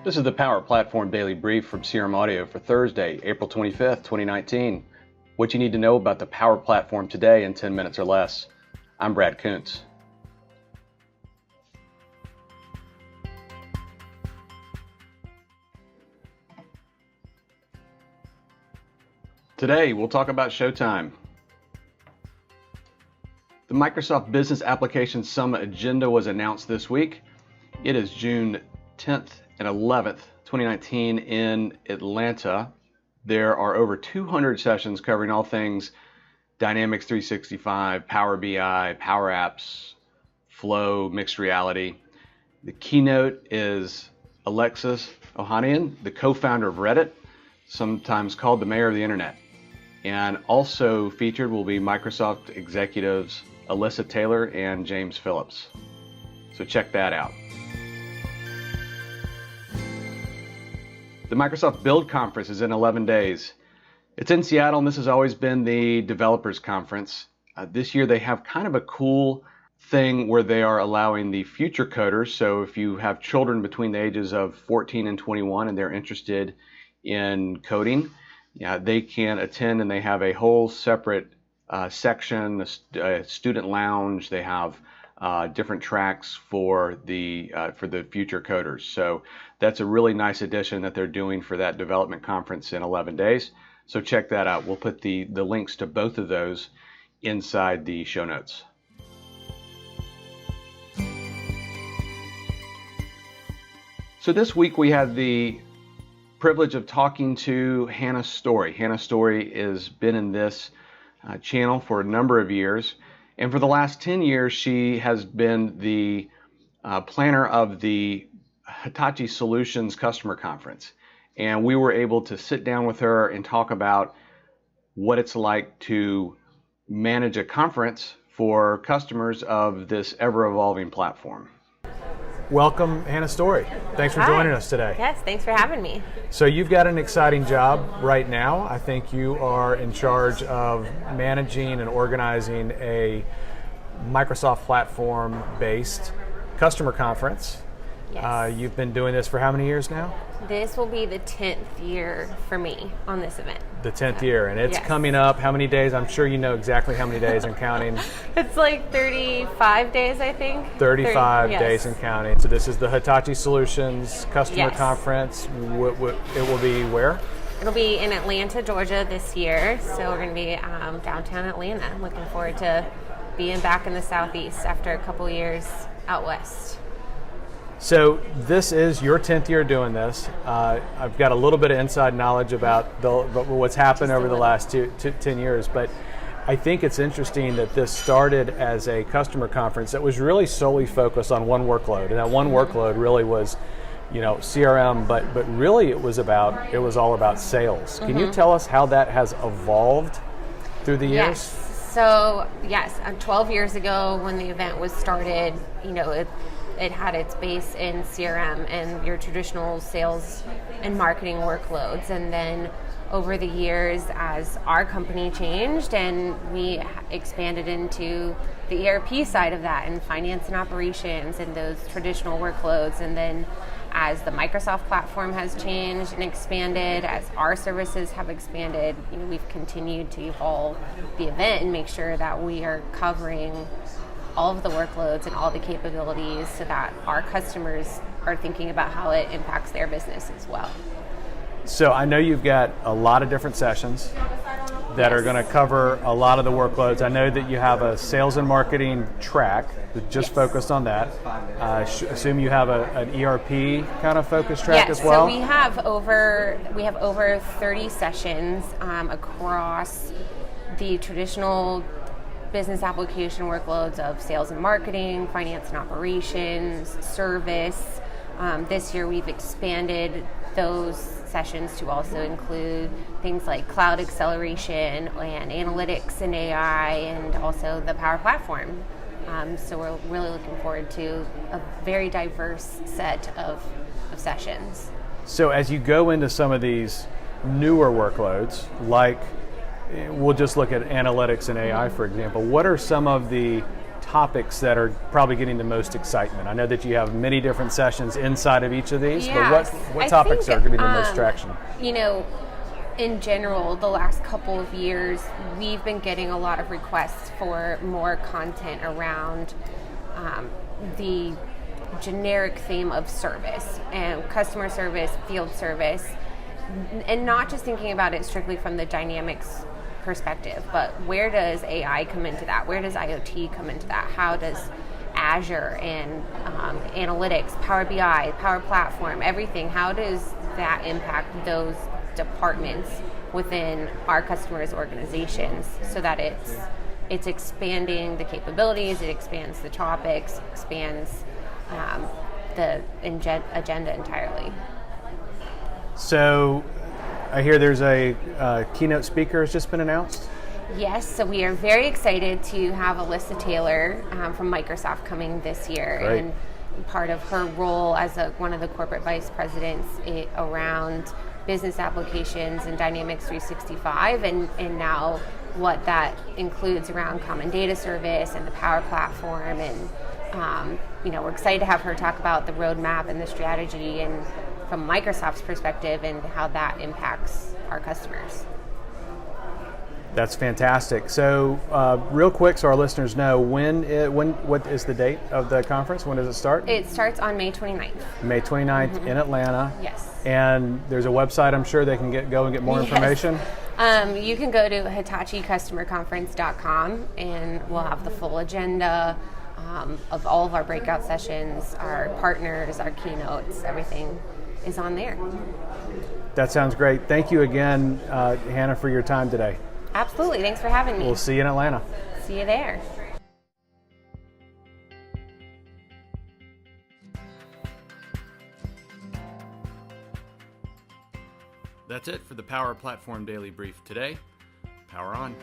This is the Power Platform Daily Brief from CRM Audio for Thursday, April 25th, 2019. What you need to know about the Power Platform today in 10 minutes or less. I'm Brad Kuntz. Today, we'll talk about Showtime. The Microsoft Business Application Summit agenda was announced this week. It is June 10th and 11th, 2019 in Atlanta. There are over 200 sessions covering all things Dynamics 365, Power BI, Power Apps, Flow, mixed reality. The keynote is Alexis Ohanian, the co-founder of Reddit, sometimes called the mayor of the internet. And also featured will be Microsoft executives Alyssa Taylor and James Phillips. So check that out. The Microsoft Build Conference is in 11 days. It's in Seattle, and this has always been the developers conference. This year they have kind of a cool thing where they are allowing the future coders. So if you have children between the ages of 14 and 21 and they're interested in coding, they can attend, and they have a whole separate section, a student lounge. They have different tracks for the future coders. So that's a really nice addition that they're doing for that development conference in 11 days. So check that out. We'll put the links to both of those inside the show notes. So this week we had the privilege of talking to Hannah Story. Hannah Story has been in this channel for a number of years, and for the last 10 years she has been the planner of the Hitachi Solutions Customer Conference. And we were able to sit down with her and talk about what it's like to manage a conference for customers of this ever-evolving platform. Welcome, Hannah Story. Thanks for joining us today. Yes, thanks for having me. So you've got an exciting job right now. I think you are in charge of managing and organizing a Microsoft platform-based customer conference. Yes. You've been doing this for how many years now? This will be the 10th year for me on this event. The 10th year, and it's yes. coming up. How many days? I'm sure you know exactly how many days and counting. It's like 35 days, I think. 35 yes. days and counting. So this is the Hitachi Solutions Customer yes. Conference. It will be where? It'll be in Atlanta, Georgia this year. So we're going to be downtown Atlanta. I'm looking forward to being back in the Southeast after a couple years out west. So this is your 10th year doing this. I've got a little bit of inside knowledge about what's happened over the last 10 years, but I think it's interesting that this started as a customer conference that was really solely focused on one workload, and that one workload really was, CRM, but really it was all about sales. Can you tell us how that has evolved through the years? Yes. So yes, 12 years ago when the event was started, it had its base in CRM and your traditional sales and marketing workloads. And then over the years, as our company changed and we expanded into the ERP side of that and finance and operations and those traditional workloads. And then as the Microsoft platform has changed and expanded, as our services have expanded, we've continued to evolve the event and make sure that we are covering all of the workloads and all the capabilities so that our customers are thinking about how it impacts their business as well. So I know you've got a lot of different sessions that are going to cover a lot of the workloads. I know that you have a sales and marketing track that just focused on that. I assume you have an ERP kind of focus track as well? So we have over 30 sessions across the traditional business application workloads of sales and marketing, finance and operations, service. This year we've expanded those sessions to also include things like cloud acceleration and analytics and AI, and also the Power Platform. So we're really looking forward to a very diverse set of sessions. So as you go into some of these newer workloads, like we'll just look at analytics and AI, for example, what are some of the topics that are probably getting the most excitement? I know that you have many different sessions inside of each of these, Yes. but what topics are getting the most traction? You know, in general, the last couple of years, we've been getting a lot of requests for more content around the generic theme of service and customer service, field service, and not just thinking about it strictly from the dynamics perspective, but where does AI come into that? Where does IoT come into that? How does Azure and analytics, Power BI, Power Platform, everything, how does that impact those departments within our customers' organizations so that it's expanding the capabilities, it expands the topics, expands the agenda entirely. So I hear there's a keynote speaker has just been announced. Yes, so we are very excited to have Alyssa Taylor from Microsoft coming this year. Great. And part of her role as one of the corporate vice presidents around business applications and Dynamics 365 and now what that includes around common data service and the Power Platform. And we're excited to have her talk about the roadmap and the strategy and from Microsoft's perspective and how that impacts our customers. That's fantastic. So real quick so our listeners know, what is the date of the conference? When does it start? It starts on May 29th. May 29th in Atlanta. Yes. And there's a website I'm sure they can go and get more information. You can go to hitachicustomerconference.com and we'll have the full agenda of all of our breakout sessions, our partners, our keynotes, everything is on there. That sounds great. Thank you again, Hannah, for your time today. Absolutely. Thanks for having me. We'll see you in Atlanta. See you there. That's it for the Power Platform Daily Brief today. Power on.